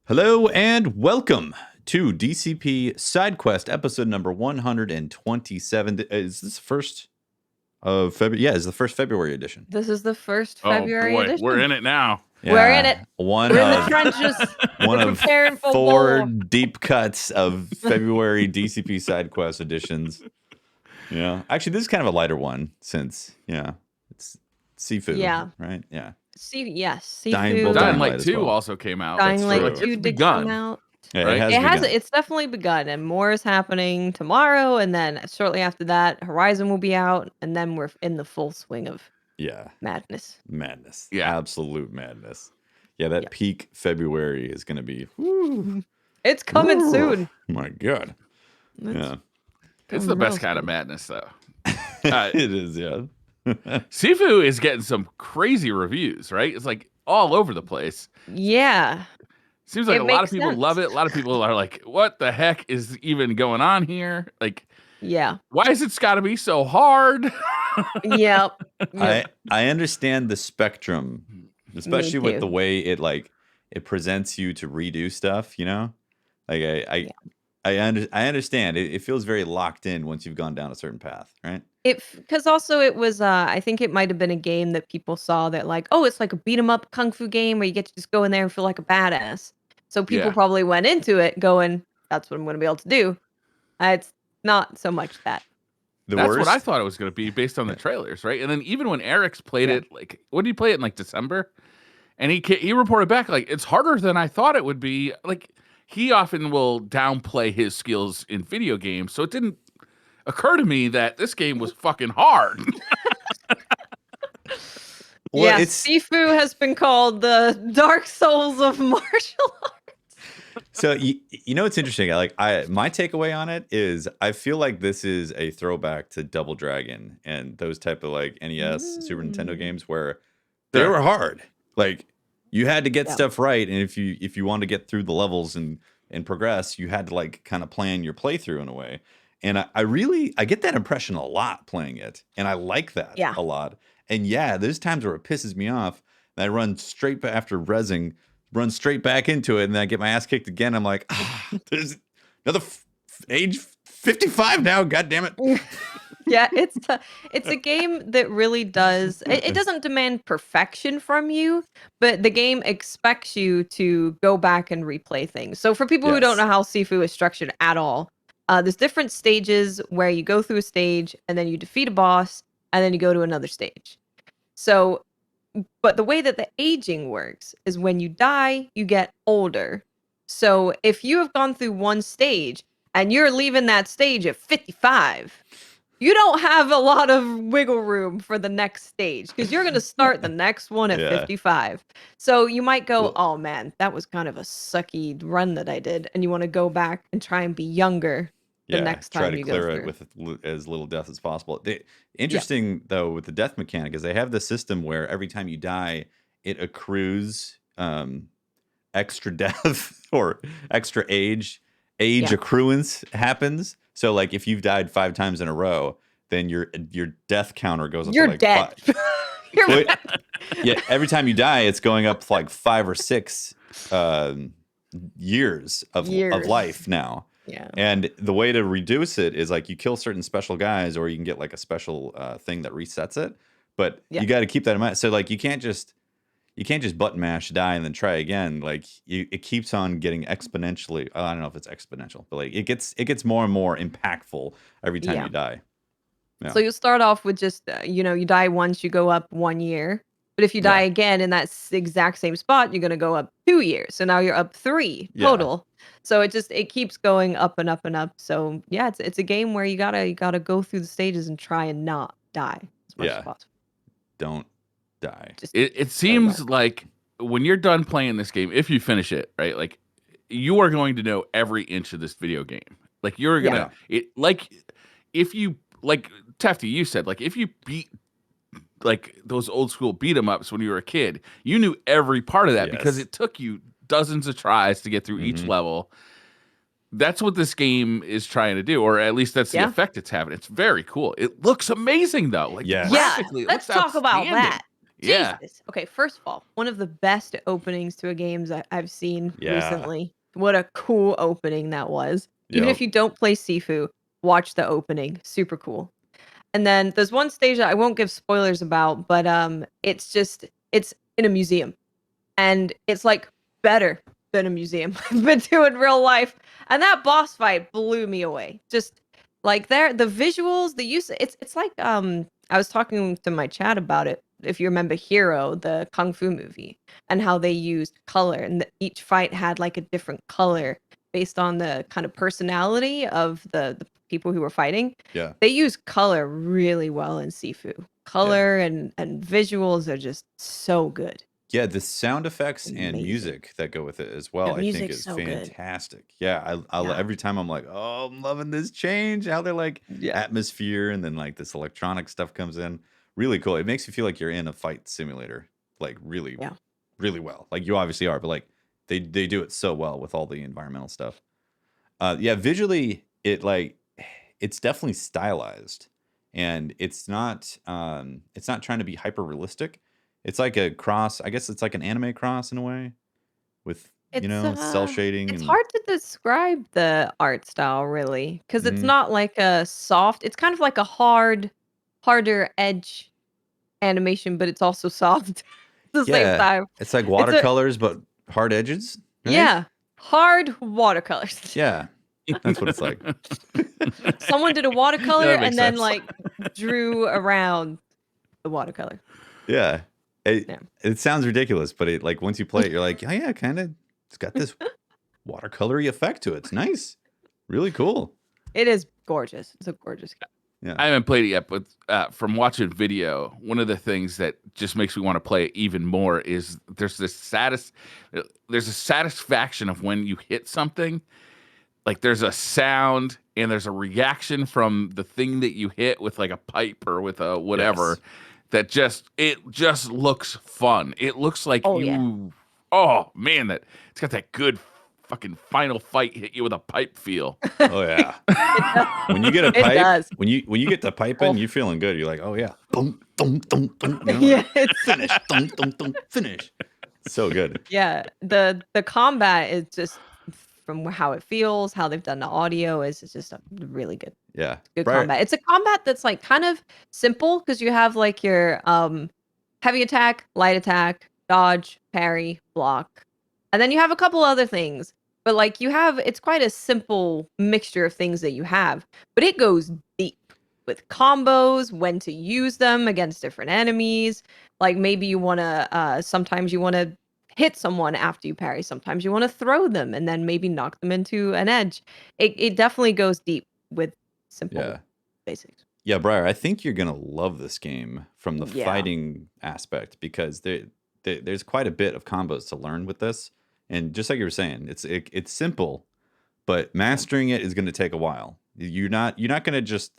Hello and welcome to DCP SideQuest episode number 127. Is this the first of February? Yeah, it's the first February edition. This is the first Oh February boy, edition. we're in it now. We're in it. One We're in the of trenches. one We're of preparing for four war. deep cuts of February DCP SideQuest editions. Yeah, actually, this is kind of a lighter one since it's Sifu. Yeah. Right. Yeah. Yes, Dying Sifu. Dying Light Light as 2 well. also came out. Dying That's Light true. 2 It's did begun. come out. Yeah, Right? it has begun. It's definitely begun, and more is happening tomorrow, and then shortly after that, Horizon will be out, and then we're in the full swing of madness. Yeah. Absolute madness. Yeah, that Yeah. peak February is going to be. Whoo, It's coming whoo. soon. My God. It's Yeah, It's coming the best real kind of soon. madness, though. it is. Yeah. Sifu is getting some crazy reviews, right? It's like all over the place. Yeah. Seems like It a lot of makes people sense. love it. A lot of people are like, what the heck is even going on here? Like, Yeah. why is it got to be so hard? Yep. I understand the spectrum, especially with too. the way it presents you to redo stuff. You know, like I understand. It feels very locked in once you've gone down a certain path, right? Because also it was, I think it might have been a game that people saw that like, oh, it's like a beat 'em up kung fu game where you get to just go in there and feel like a badass. So people Yeah. probably went into it going, that's what I'm going to be able to do. It's not so much that. That's worst. what I thought it was going to be based on the trailers, right? And then even when Eric's played it, like, when did he play it in like December? And he reported back like it's harder than I thought it would be. Like he often will downplay his skills in video games, so it didn't occur to me that this game was fucking hard. Well, yeah, it's Sifu has been called the Dark Souls of martial arts. so you know it's interesting. My takeaway on it is I feel like this is a throwback to Double Dragon and those type of like NES, Super Nintendo games where they Sure. were hard. Like you had to get Yeah. stuff right, and if you wanted to get through the levels and progress, you had to like kind of plan your playthrough in a way. And I get that impression a lot playing it, and I like that Yeah. a lot. And yeah, there's times where it pisses me off, and I run straight after rezzing, run straight back into it, and then I get my ass kicked again. I'm like, there's another age 55 now. God damn it. Yeah, it's a game that really does it doesn't demand perfection from you, but the game expects you to go back and replay things. So for people who don't Yes. know how Sifu is structured at all, there's different stages where you go through a stage and then you defeat a boss and then you go to another stage. So but the way that the aging works is when you die, you get older. So if you have gone through one stage and you're leaving that stage at 55, you don't have a lot of wiggle room for the next stage because you're going to start the next one at Yeah. 55. So you might go, Well- oh man, that was kind of a sucky run that I did. And you want to go back and try and be younger the next try time to you clear go it through. with as little death as possible. Interesting though with the death mechanic is they have this system where every time you die, it accrues extra death or extra age Yeah. accruance happens. So like if you've died 5 times in a row, then your death counter goes up You're to like dead. 5. You're Wait, yeah, every time you die, it's going up to like 5 or 6 years of Years. life now. Yeah. And the way to reduce it is like you kill certain special guys, or you can get like a special thing that resets it. But Yeah. you got to keep that in mind. So like you can't just button mash die and then try again. Like it keeps on getting exponentially. I don't know if it's exponential, but like it gets more and more impactful every time Yeah. you die. Yeah. So you start off with just, you die once, you go up 1 year. But if you die again in that exact same spot, you're going to go up 2 years. So now you're up 3 Yeah. total. So it keeps going up and up and up. So yeah, it's a game where you gotta go through the stages and try and not die as much Yeah. as possible. Don't die. Just It seems like when you're done playing this game, if you finish it, right, like you are going to know every inch of this video game. Like you're gonna if you like Tefty, you said like if you beat like those old school beat 'em ups when you were a kid, you knew every part of that because Yes. it took you dozens of tries to get through each Mhm. level. That's what this game is trying to do, or at least that's the effect it's having. It's very cool. It looks amazing though. Like Yes. Yeah, graphically, it let's looks talk about outstanding. that. Yeah. Jesus. Okay, first of all, one of the best openings to a games I've seen Yeah. recently. What a cool opening that was. Even Yep. if you don't play Sifu, watch the opening. Super cool. And then there's one stage that I won't give spoilers about, but it's in a museum. And it's like better than a museum I've been to in real life. And that boss fight blew me away. Just like the visuals, the use it's like I was talking to my chat about it. If you remember Hero, the Kung Fu movie, and how they used color and each fight had like a different color based on the kind of personality of the people who were fighting. Yeah. They use color really well in Sifu. Color and visuals are just so good. Yeah, the sound effects and Amazing. music that go with it as well, The I think music's is so good. fantastic. Yeah, Yeah. every time I'm like, oh, I'm loving this change. How they're like Yeah. atmosphere and then like this electronic stuff comes in. Really cool. It makes you feel like you're in a fight simulator, like really, Yeah. really well. Like you obviously are, but like they do it so well with all the environmental stuff. Yeah, visually it's definitely stylized, and it's not trying to be hyper realistic. It's like a cross. I guess it's like an anime cross in a way, with cell shading It's and hard to describe the art style really, because it's Mhm. not like a soft it's kind of like a harder edge animation, but it's also soft at the same Yeah, time. it's like It's a watercolors but hard edges, right? yeah, hard watercolors. Yeah, that's what it's like. Someone did a Yeah, watercolor that makes and then, sense. like, drew around the watercolor. Yeah, it Yeah. it sounds ridiculous, but it like once you play it, you're like, oh yeah, kind of. It's got this watercolory effect to it. It's nice, really cool. It is gorgeous. It's a gorgeous game. Yeah. I haven't played it yet, but from watching video, one of the things that just makes me want to play it even more is there's a satisfaction of when you hit something. Like there's a sound and there's a reaction from the thing that you hit with like a pipe or with a whatever that it just looks fun. It looks like Oh, yeah. oh man, that it's got that good fucking final fight hit you with a pipe feel. Oh yeah. When you get a It pipe, does. when you get the pipe in, Oh. you're feeling good. You're like, oh yeah, dum, dum, dum, dum, Yeah, like, it's finish, dum, dum, dum, finish. So good. yeah, the combat is just from how it feels, how they've done the audio is just a really good Yeah, good Briar, combat. It's a combat that's, like, kind of simple because you have, like, your, heavy attack, light attack, dodge, parry, block, and then you have a couple other things, but, like, it's quite a simple mixture of things that you have, but it goes deep with combos, when to use them against different enemies, like, maybe you wanna, sometimes you wanna hit someone after you parry, sometimes you wanna throw them and then maybe knock them into an edge. It definitely goes deep with simple yeah, basics. yeah, Briar. I think you're gonna love this game from the Yeah. fighting aspect because there's quite a bit of combos to learn with this, and just like you were saying, it's simple, but mastering it is going to take a while. You're not going to just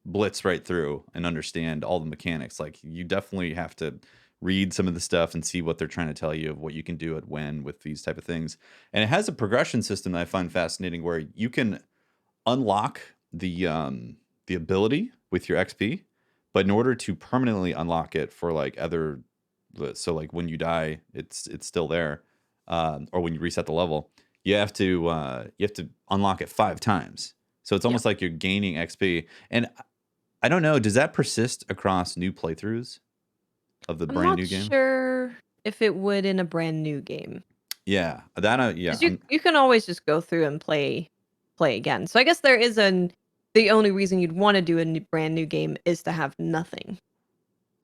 blitz right through and understand all the mechanics. Like you definitely have to read some of the stuff and see what they're trying to tell you of what you can do at when with these type of things. And it has a progression system that I find fascinating where you can unlock the ability with your XP, but in order to permanently unlock it for like other so like when you die, it's still there. Or when you reset the level, you have to unlock it 5 times. So it's Yeah. almost like you're gaining XP. And I don't know, does that persist across new playthroughs of the I'm brand not new game? sure if it would in a brand new game. Yeah, that yeah. 'Cause you can always just go through and play again. So I guess the only reason you'd wanna do a brand new game is to have nothing,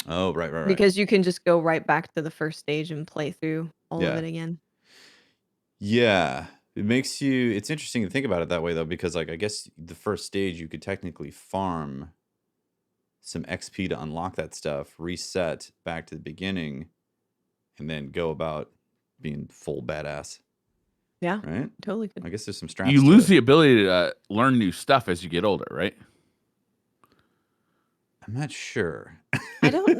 Oh, right. because you can just go right back to the first stage and play through all of Yeah. it again. Yeah. It's interesting to think about it that way though, because like I guess the first stage you could technically farm some XP to unlock that stuff, reset back to the beginning, and then go about being full badass, Yeah, right? totally could. I guess there's some straps You to lose it. the ability to learn new stuff as you get older, right? I'm not sure. I don't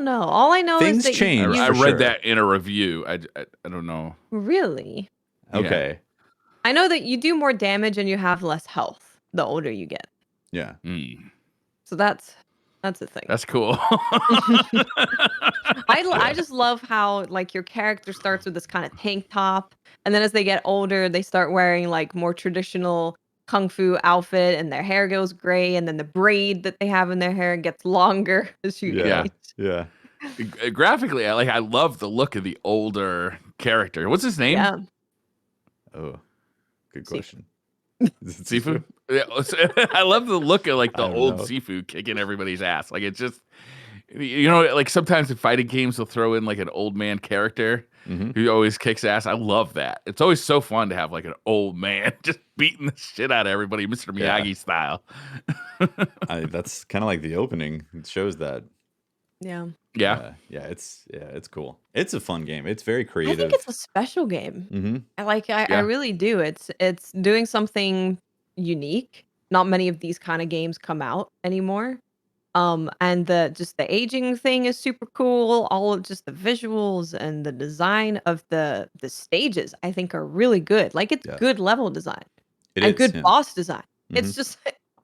know. All I know is Things that change I for read sure. that in a review. I don't know. Really? Yeah. Okay. I know that you do more damage and you have less health the older you get. Yeah. Mm. So that's That's the thing. That's cool. I just love how like your character starts with this kind of tank top, and then as they get older, they start wearing like more traditional kung fu outfit, and their hair goes gray, and then the braid that they have in their hair gets longer as you Yeah. age. Yeah. Graphically, I love the look of the older character. What's his name? Yeah, Oh, good Sifu. question. Is it Sifu? Yeah, I love the look of like the I don't old know. Sifu kicking everybody's ass. Like it's just, like sometimes in fighting games they'll throw in like an old man character Mhm. who always kicks ass. I love that. It's always so fun to have like an old man just beating the shit out of everybody, Mr. Yeah. Miyagi style. That's kind of like the opening. It shows that. yeah. Yeah. It's cool. It's a fun game. It's very I think creative. it's a special game. Mm-hmm. I Yeah. really do. It's doing something unique. Not many of these kind of games come out anymore. And the aging thing is super cool. All of just the visuals and the design of the stages, I think, are really good. Like it's Yeah. good level design It and is. good Yeah. boss design. Mhm. It's just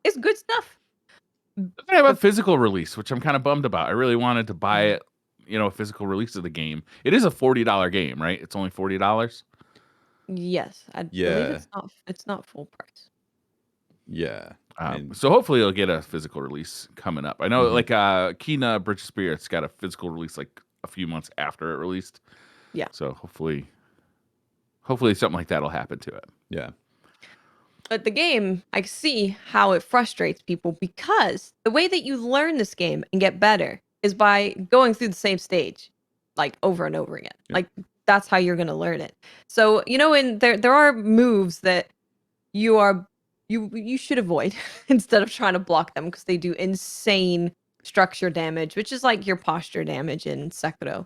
it's good stuff. They have a physical release, which I'm kind of bummed about. I really wanted to buy it, a physical release of the game. It is a $40 game, right? It's only $40. Yes, I believe Yeah. it's not full price. Yeah. And So hopefully it'll get a physical release coming up. I know Mhm. like Kina Bridge of Spirits got a physical release like a few months after it released. Yeah. So hopefully something like that'll happen to it. yeah. But the game, I see how it frustrates people because the way that you learn this game and get better is by going through the same stage like over and over again. Yeah. Like that's how you're going to learn it. So, and there are moves that you should avoid instead of trying to block them because they do insane structure damage, which is like your posture damage in Sekiro.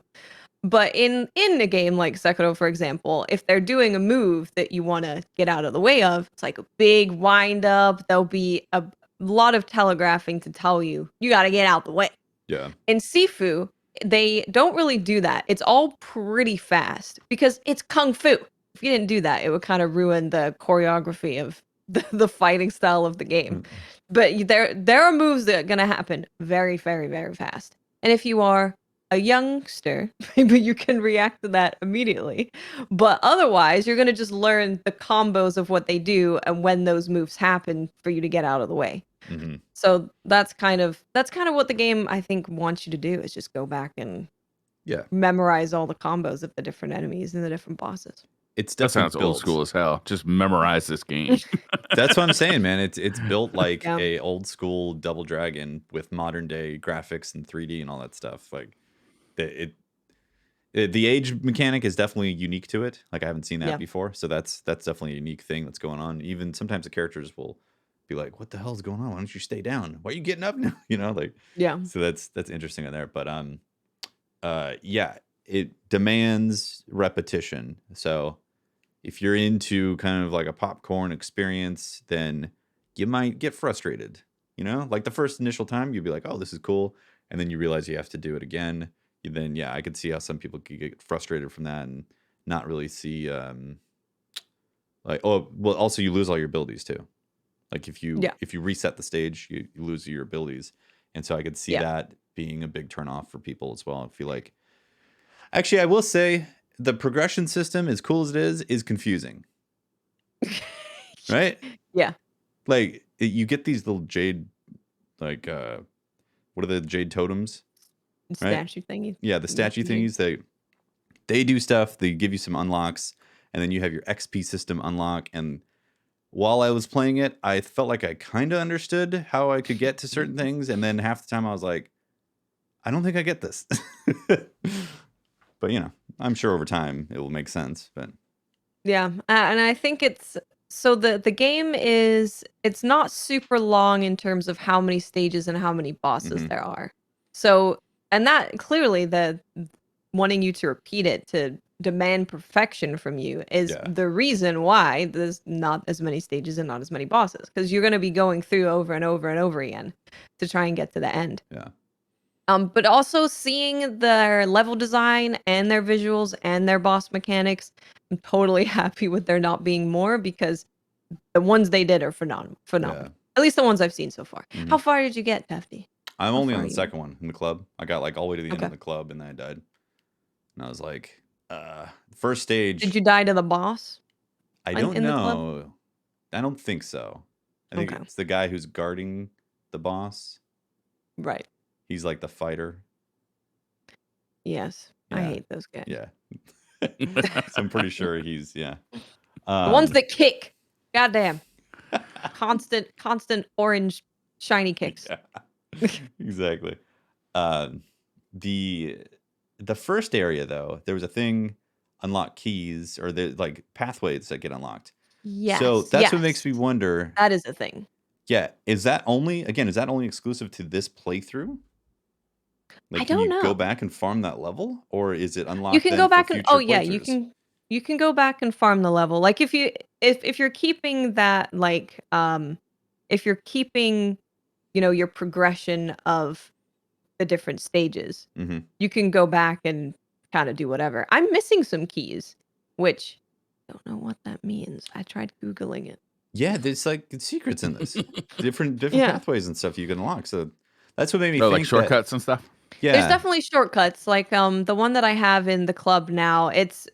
But in a game like Sekiro, for example, if they're doing a move that you want to get out of the way of, it's like a big wind up. There'll be a lot of telegraphing to tell you got to get out the way. Yeah. In Sifu, they don't really do that. It's all pretty fast because it's kung fu. If you didn't do that, it would kind of ruin the choreography of the fighting style of the game. Mm. But there are moves that are going to happen very, very, very fast. And if you are a youngster, maybe you can react to that immediately. But otherwise, you're going to just learn the combos of what they do and when those moves happen for you to get out of the way. Mm-hmm. So that's kind of what the game I think wants you to do is just go back and Yeah. memorize all the combos of the different enemies and the different bosses. It's That definitely sounds old school as hell. Just memorize this game. That's what I'm saying, man. It's built like Yeah. a old school Double Dragon with modern day graphics and 3D and all that stuff. Like the age mechanic is definitely unique to it. Like I haven't seen that Yeah. before, so that's definitely a unique thing that's going on. Even sometimes the characters will be like, "What the hell is going on? Why don't you stay down? Why are you getting up now?" Like Yeah. so that's interesting in there. But yeah, it demands repetition. So if you're into kind of like a popcorn experience, then you might get frustrated. Like the first initial time, you'd be like, "Oh, this is cool," and then you realize you have to do it again. Then yeah, I could see how some people could get frustrated from that and not really see like also you lose all your abilities too. Like if you reset the stage, you lose your abilities, and so I could see that being a big turnoff for people as well. I feel like actually I will say the progression system, as cool as it is confusing. Right? Yeah. Like you get these little jade, like what are the jade totems? Right? Statue thingy. Yeah, the statue thingies. They do stuff. They give you some unlocks, and then you have your XP system unlock. And while I was playing it, I felt like I kind of understood how I could get to certain things, and then half the time I was like, I don't think I get this. But I'm sure over time it will make sense. But Yeah, and I think it's so the game it's not super long in terms of how many stages and how many bosses Mhm. there are. So, and that clearly the wanting you to repeat it to demand perfection from you is Yeah. the reason why there's not as many stages and not as many bosses because you're going to be going through over and over and over again to try and get to the end. Yeah. But also seeing their level design and their visuals and their boss mechanics, I'm totally happy with there not being more because the ones they did are phenomenal. Yeah. At least the ones I've seen so far. Mhm. How far did you get, Tefty? I'm How only far on are the you? second one in the club. I got like all the way to the end Okay. of the club, and then I died. And I was like, first Did stage. you die to the boss I don't in the club? know. I don't think so. I think Okay. it's the guy who's guarding the boss. Right. He's like the fighter. Yes. I Yeah. hate those guys. Yeah. So I'm pretty sure he's The ones that kick. Goddamn. Constant orange shiny kicks. Yeah. Exactly. The first area though, there was a thing, unlock keys, or the like pathways that get unlocked. So Yes. that's what makes me Yes. wonder. That is a thing. Yeah, is that only exclusive to this playthrough? I Like, can don't you go know. back and farm that level, or is it You unlocked can then go for back and oh future yeah, playthroughs? you can go back and farm the level. Like if you're keeping that like if you're keeping, your progression of the different stages, Hmm. you can go back and kind of do whatever. I'm missing some keys, which I don't know what that means. I tried googling it. Yeah, there's like secrets in this, different Yeah. pathways and stuff you can unlock. So that's what made me Oh, like think that. shortcuts and stuff. There's Yeah, definitely shortcuts. Like the one that I have in the club now, it's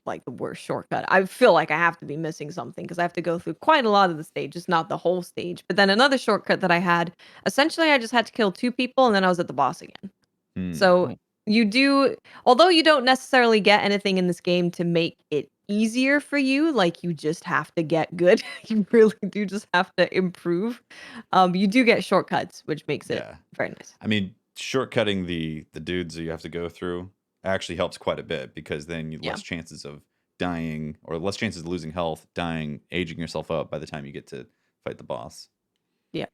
like the worst shortcut. I feel like I have to be missing something because I have to go through quite a lot of the stages, not the whole stage. But then another shortcut that I had, essentially I just had to kill 2 people and then I was at the boss again. hmm, So you do, although you don't necessarily get anything in this game to make it easier for you, like you just have to get good. You really do just have to improve. You do get shortcuts, which makes it yeah. very nice. I mean, shortcutting the dudes that you have to go through actually helps quite a bit, because then you Yeah. less chances of dying, or less chances of losing health, dying, aging yourself up by the time you get to fight the boss. Yeah,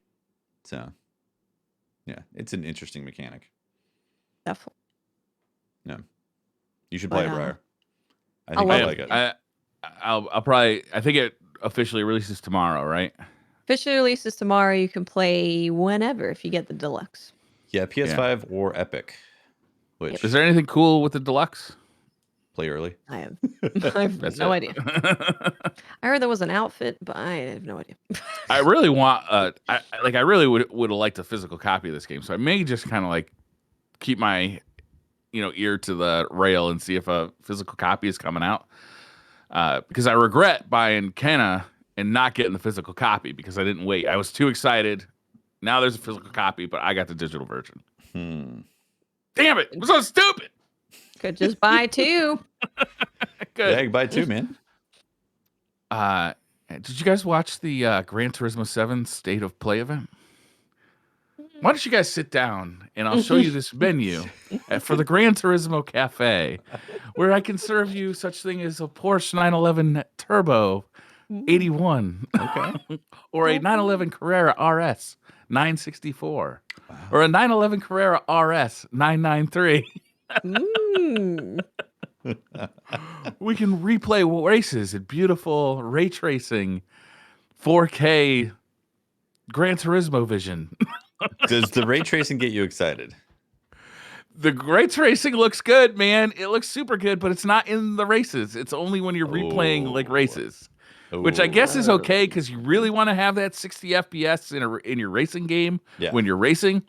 So yeah, it's an interesting mechanic. definitely. Yeah, you should play But it, Briar. I I think I you'll love am. like it. I'll probably. I think it officially releases tomorrow, right? officially releases tomorrow. You can play whenever if you get the deluxe. Yeah, Yeah. PS5 or Epic. Which Is there anything cool with the deluxe? play early? I have That's no it. idea. I heard there was an outfit, but I have no idea. I really want. I really would have liked a physical copy of this game, so I may just kind of like keep my ear to the rail and see if a physical copy is coming out. Because I regret buying Kenna and not getting the physical copy because I didn't wait. I was too excited. Now there's a physical copy, but I got the digital version. Damn it! I'm so stupid. Could just buy 2. Good. Yeah, you can buy 2, man. Did you guys watch the Gran Turismo 7 State of Play event? Why don't you guys sit down and I'll show you this menu for the Gran Turismo Cafe, where I can serve you such thing as a Porsche 911 Turbo 81, Okay. or a 911 Carrera RS 964, or a 911 Carrera RS 993. We can replay races in beautiful ray tracing 4K Gran Turismo vision. Does the ray tracing get you excited? The ray tracing looks good, man. It looks super good, but it's not in the races. It's only when you're replaying like races, which I guess is okay because you really want to have that 60 FPS in your racing game when you're racing.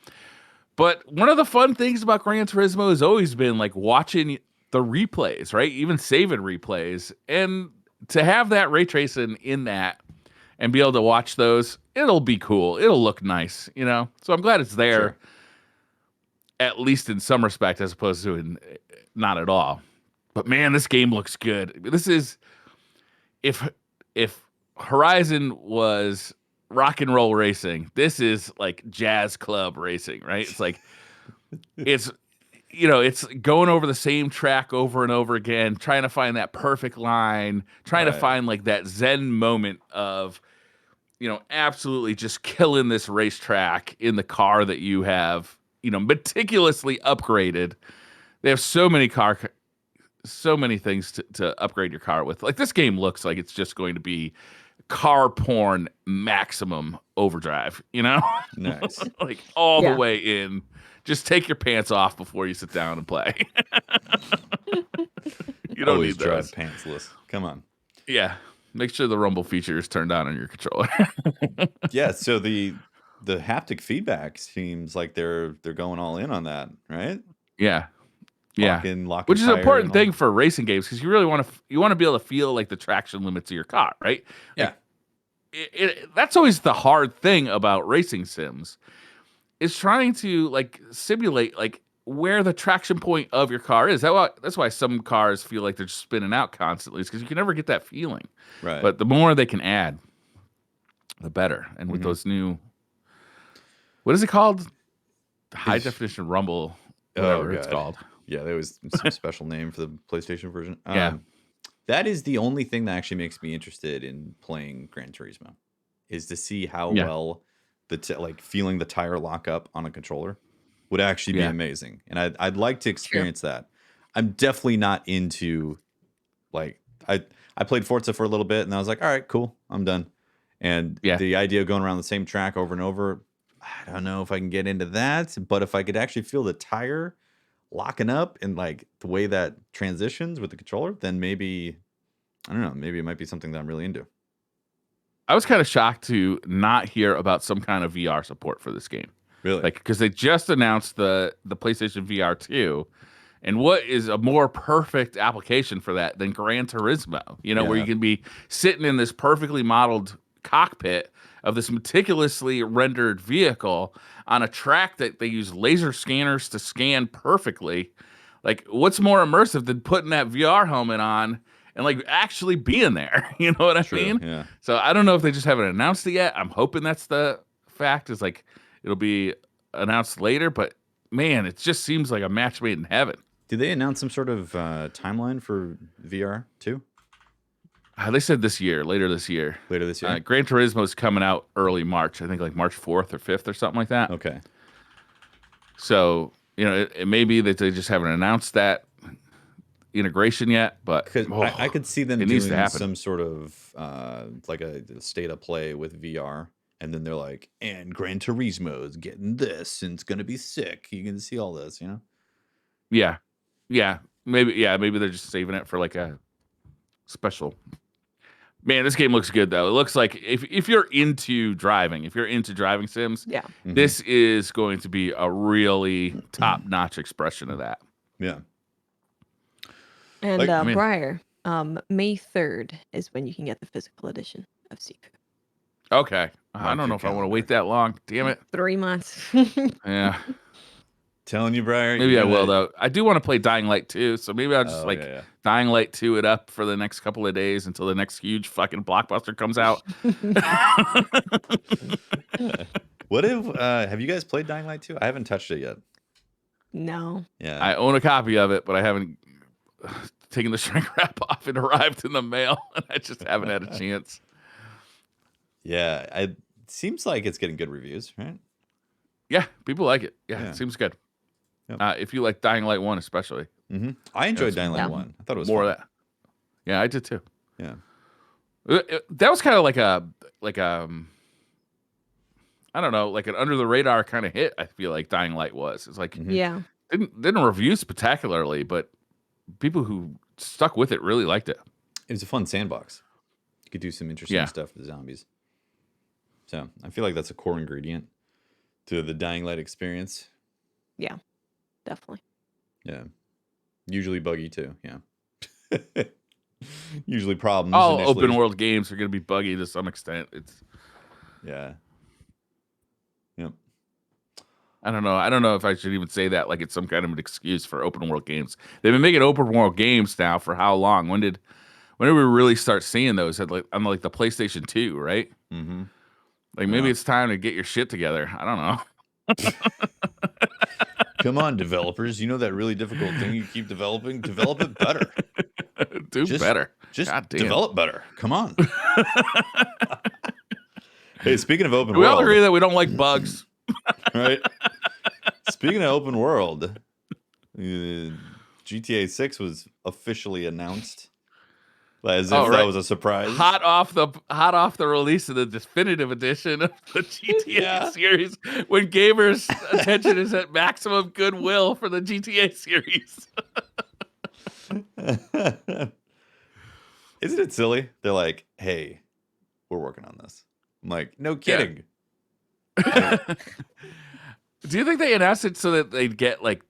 But one of the fun things about Gran Turismo has always been like watching the replays, right? Even saving replays, and to have that ray tracing in that and be able to watch those, it'll be cool. It'll look nice, So I'm glad it's there. Sure. At least in some respect, as opposed to not at all. But man, this game looks good. This is if Horizon was rock and roll racing, this is like jazz club racing, right? It's like it's going over the same track over and over again, trying to find that perfect line, trying to find like that zen moment of absolutely just killing this racetrack in the car that you have meticulously upgraded. They have so many things to upgrade your car with. Like, this game looks like it's just going to be car porn maximum overdrive, Nice. like all the way in. Just take your pants off before you sit down and play. You don't Always need those. drive pantsless. Come on. Yeah. Make sure the rumble feature is turned on your controller. Yeah, so the the haptic feedback seems like they're going all in on that, right? Yeah. Yeah. Locking Which is an tire important and all. thing for racing games because you really want to be able to feel like the traction limits of your car, right? Yeah. Like, that's always the hard thing about racing sims is trying to like simulate like where the traction point of your car is. That's why some cars feel like they're just spinning out constantly, is because you can never get that feeling. Right. But the more they can add, the better. And with those new, what is it called? High definition rumble, whatever it's called. Yeah, there was some special name for the PlayStation version. Yeah. That is the only thing that actually makes me interested in playing Gran Turismo, is to see how well like feeling the tire lock up on a controller would actually be amazing. And I'd like to experience that. I'm definitely not into like I played Forza for a little bit and I was like, all right, cool, I'm done. And the idea of going around the same track over and over, I don't know if I can get into that. But if I could actually feel the tire locking up and like the way that transitions with the controller, then maybe, I don't know, maybe it might be something that I'm really into. I was kind of shocked to not hear about some kind of VR support for this game. Really? Like, because they just announced the PlayStation VR 2, and what is a more perfect application for that than Gran Turismo? You know, where you can be sitting in this perfectly modeled cockpit of this meticulously rendered vehicle on a track that they use laser scanners to scan perfectly. Like, what's more immersive than putting that VR helmet on and like actually being there? You know what I mean? Yeah. So I don't know if they just haven't announced it yet. I'm hoping that's the fact, is like it'll be announced later, but man, it just seems like a match made in heaven. Did they announce some sort of timeline for VR too? They said later this year. Later this year? Gran Turismo is coming out early March. I think like March 4th or 5th or something like that. Okay. So, you know, it may be that they just haven't announced that integration yet, but I could see them doing some sort of like a state of play with VR. And then they're like, and Gran Turismo is getting this and it's going to be sick. You can see all this, you know? Yeah. Yeah. Maybe they're just saving it for like a special. Man, this game looks good though. It looks like if you're into driving, sims, this is going to be a really top-notch expression of that. Yeah. And Briar, May 3rd is when you can get the physical edition of Sifu. Okay. I don't know if I want to wait that long. Damn it. 3 months. Yeah. Telling you, Briar. Maybe I will, though. I do want to play Dying Light 2, so maybe I'll just Dying Light 2 it up for the next couple of days until the next huge fucking blockbuster comes out. What if, have you guys played Dying Light 2? I haven't touched it yet. No. Yeah. I own a copy of it, but I haven't taken the shrink wrap off. It arrived in the mail, and I just haven't had a chance. Yeah. It seems like it's getting good reviews, right? Yeah, people like it. Yeah. It seems good. Yep. If you like Dying Light 1 especially. I enjoyed Dying Light 1. I thought it was more fun. of that. Yeah, I did too. Yeah. That was kind of like I don't know, like an under the radar kind of hit. I feel like Dying Light was. It's like didn't review spectacularly, but people who stuck with it really liked it. It was a fun sandbox. You could do some interesting stuff with the zombies. So I feel like that's a core ingredient to the Dying Light experience. Yeah, definitely. Yeah. Usually buggy too. Yeah. Usually problems. All open world games are going to be buggy to some extent. Yeah. Yep. I don't know if I should even say that like it's some kind of an excuse for open world games. They've been making open world games now for how long? When did we really start seeing those on the PlayStation 2, right? Mm-hmm. Like maybe it's time to get your shit together. I don't know. Come on, developers. You know that really difficult thing you keep developing? Develop it better. Better. Just develop better. Come on. Hey, speaking of open world. We all agree that we don't like bugs. Right? Speaking of open world, GTA 6 was officially announced. As if that was a surprise. Hot off the release of the definitive edition of the GTA series, when gamers' attention is at maximum goodwill for the GTA series. Isn't it silly? They're like, "Hey, we're working on this." I'm like, "No kidding." Do you think they announced it so that they'd get like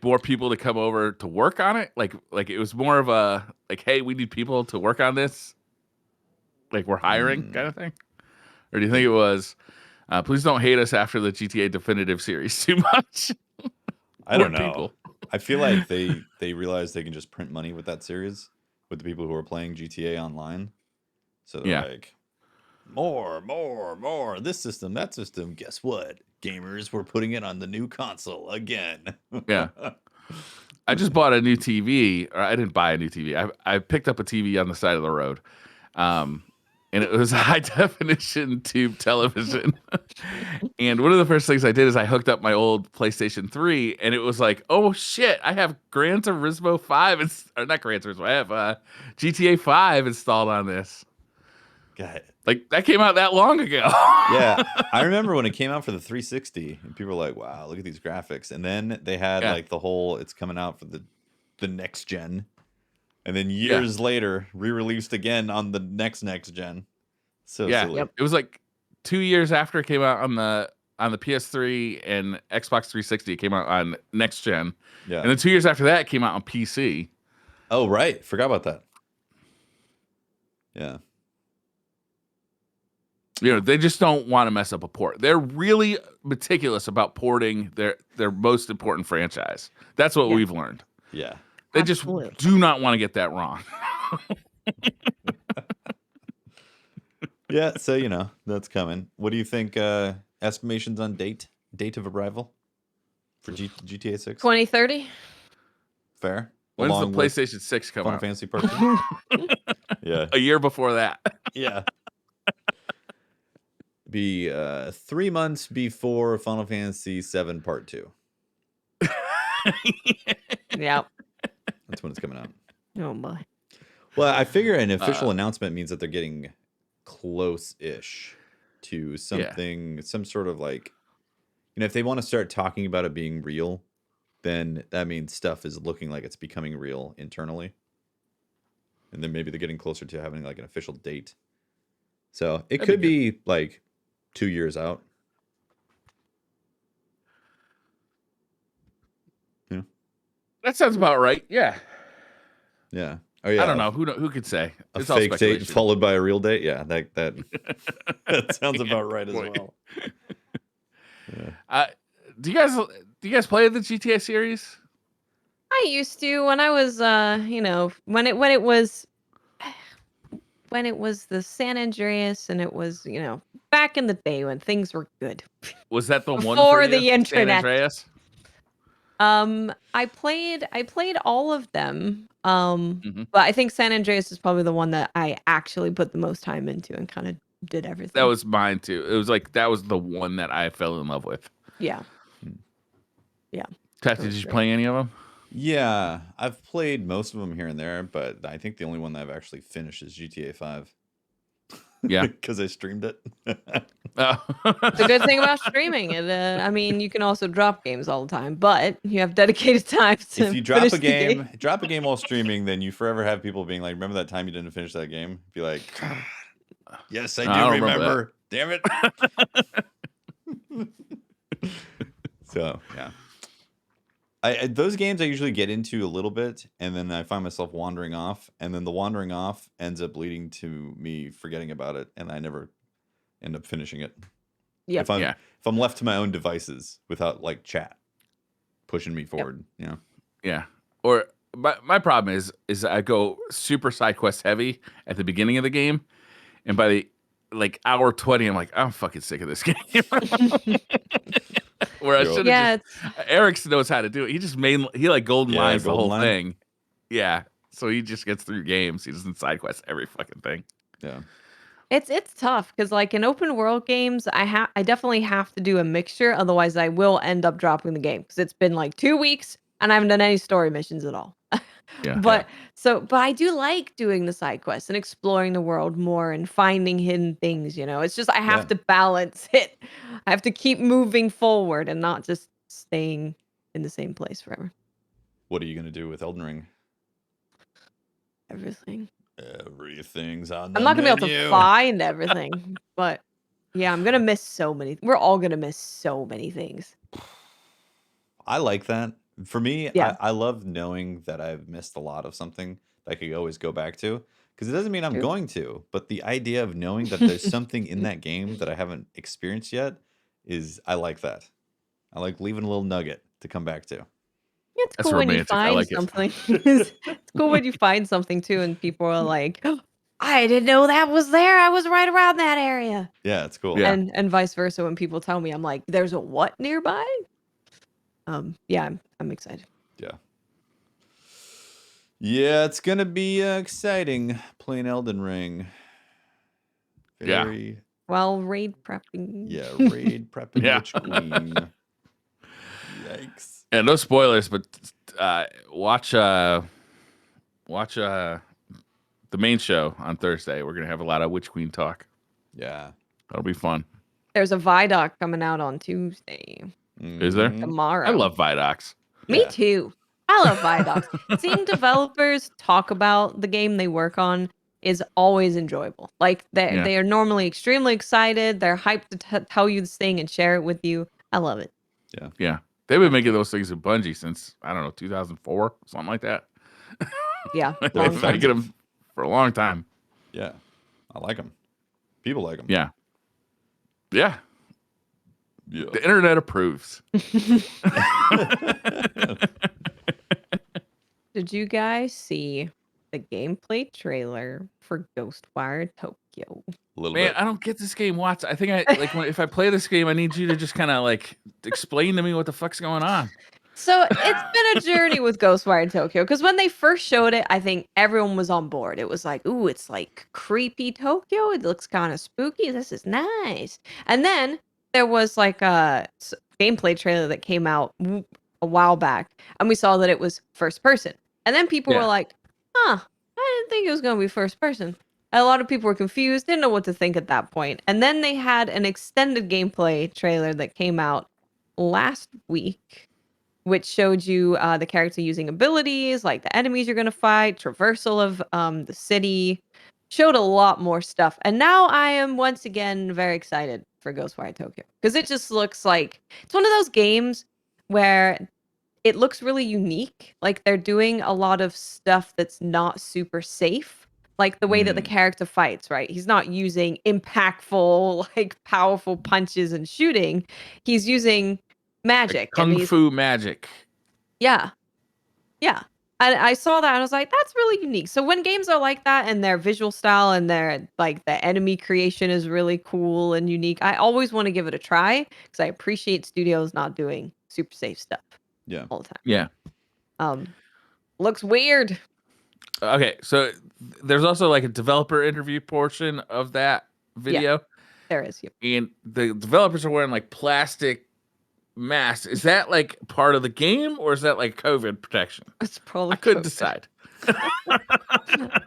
more people to come over to work on it? Like it was more of a like, hey, we need people to work on this. Like we're hiring kind of thing. Or do you think it was, please don't hate us after the GTA Definitive series too much? I don't know. People. I feel like they realized they can just print money with that series with the people who are playing GTA online. So they're like, more, this system, that system. Guess what? Gamers, we're putting it on the new console again. Yeah. I just bought a new TV, or I didn't buy a new TV. I picked up a TV on the side of the road. And it was a high definition tube television. And one of the first things I did is I hooked up my old PlayStation 3, and it was like, oh shit, I have Gran Turismo 5, or not Gran Turismo, I have GTA 5 installed on this. God. Like that came out that long ago. Yeah, I remember when it came out for the 360, and people were like, "Wow, look at these graphics!" And then they had like the whole, it's coming out for the next gen, and then years later, re-released again on the next gen. So silly. It was like 2 years after it came out on the PS3 and Xbox 360. It came out on next gen. Yeah, and then 2 years after that, it came out on PC. Oh right, forgot about that. Yeah. You know, they just don't want to mess up a port. They're really meticulous about porting their most important franchise. That's what we've learned. Yeah. They just do not want to get that wrong. Yeah, so you know, that's coming. What do you think estimations on date of arrival for GTA 6? 2030. Fair. When's Along the PlayStation 6 come Final out? Fantasy Part 2? Yeah. A year before that. Yeah. Be 3 months before Final Fantasy 7 Part 2. Yep. That's when it's coming out. Oh boy. Well, I figure an official announcement means that they're getting close-ish to something, some sort of like, you know, if they want to start talking about it being real, then that means stuff is looking like it's becoming real internally. And then maybe they're getting closer to having like an official date. So it could be like 2 years out. Yeah. That sounds about right. Yeah. Yeah. Oh yeah. I don't know who could say It's a fake date followed by a real date. Yeah, that sounds about right as well. Yeah. Do you guys play the GTA series? I used to when I was you know, when it was the San Andreas, and it was, you know, back in the day when things were good. Was that the one Before for you, the internet? San Andreas? I played all of them. But I think San Andreas is probably the one that I actually put the most time into and kind of did everything. That was mine too. It was like that was the one that I fell in love with. Yeah. Yeah. Tat, did you play any of them? Yeah, I've played most of them here and there, but I think the only one that I've actually finished is GTA 5. Yeah, because I streamed it. It's a good thing about streaming. And I mean, you can also drop games all the time, but you have dedicated time to. If you drop a game while streaming, then you forever have people being like, "Remember that time you didn't finish that game?" Be like, "Yes, I do remember. Damn it!" So yeah. Those games I usually get into a little bit, and then I find myself wandering off, and then the wandering off ends up leading to me forgetting about it, and I never end up finishing it. Yeah. If I'm left to my own devices without like chat pushing me forward, you know. Yeah. Or my problem is I go super side quest heavy at the beginning of the game, and by the like hour 20, I'm like, I'm fucking sick of this game. Where I should have Eric knows how to do it. He just he like golden lines the whole thing. Yeah. So he just gets through games. He doesn't side quest every fucking thing. Yeah. It's tough because like in open world games, I definitely have to do a mixture. Otherwise, I will end up dropping the game because it's been like 2 weeks and I haven't done any story missions at all. Yeah. But I do like doing the side quests and exploring the world more and finding hidden things, you know. It's just I have to balance it. I have to keep moving forward and not just staying in the same place forever. What are you going to do with Elden Ring? Everything. Everything's on the I'm not going to be menu. able to find everything, but Yeah, I'm gonna miss so many. We're all gonna miss so many things. I like that. For me, Yeah, I love knowing that I've missed a lot of something that I could always go back to. Because it doesn't mean I'm true. going to, but the idea of knowing that there's something in that game that I haven't experienced yet I like that. I like leaving a little nugget to come back to. It's That's cool when you romantic. I find like it. something. It's cool when you find something too, and people are like, "Oh, I didn't know that was there. I was right around that area." Yeah, it's cool. Yeah. And vice versa when people tell me, I'm like, "There's a what nearby?" Yeah, I'm excited. Yeah. Yeah, it's gonna be exciting playing Elden Ring. Yeah. Very While raid prepping. yeah, raid prepping Yeah. Witch Queen. Yikes. And no spoilers, but watch the main show on Thursday. We're gonna have a lot of Witch Queen talk. Yeah. That'll be fun. There's a Vidoc coming out on Tuesday. Is there? Mhm. Tomorrow. I love Vidocs. Me Yeah. too. I love Vidocs. Seeing developers talk about the game they work on is always enjoyable. Like Yeah. they are normally extremely excited. They're hyped to tell you this thing and share it with you. I love it. Yeah. They've been making those things at Bungie since, I don't know, 2004, something like that. Yeah, They're long They've been time. making them for a long time. Yeah. I like them. People like them. Yeah. Yeah. Yeah. The internet approves. Did you guys see the gameplay trailer for Ghostwire Tokyo? A little Man, bit. I don't get this game. Watch. I think if I play this game, I need you to just kind of like explain to me what the fuck's going on. So it's been a journey with Ghostwire Tokyo because when they first showed it, I think everyone was on board. It was like, ooh, it's like creepy Tokyo. It looks kind of spooky. This is nice. And then there was like a gameplay trailer that came out a while back, and we saw that it was first person. And then people were Yeah. like, huh, I didn't think it was going to be first person. And a lot of people were confused, didn't know what to think at that point. And then they had an extended gameplay trailer that came out last week, which showed you the character using abilities, like the enemies you're going to fight, traversal of the city, showed a lot more stuff. And now I am once again very excited for Ghostwire Tokyo because it just looks like it's one of those games where it looks really unique. Like they're doing a lot of stuff that's not super safe. Like the way that the character fights, right? He's not using impactful, like powerful punches and shooting. He's using magic and Kung these Fu magic. yeah. Yeah. I saw that and I was like, that's really unique. So when games are like that and their visual style and their like the enemy creation is really cool and unique, I always want to give it a try because I appreciate studios not doing super safe stuff Yeah. all the time. Yeah. Looks weird. Okay, so there's also like a developer interview portion of that video, There is. Yeah. and the developers are wearing like plastic masks. Is that like part of the game, or is that like COVID protection? It's probably I couldn't COVID. decide.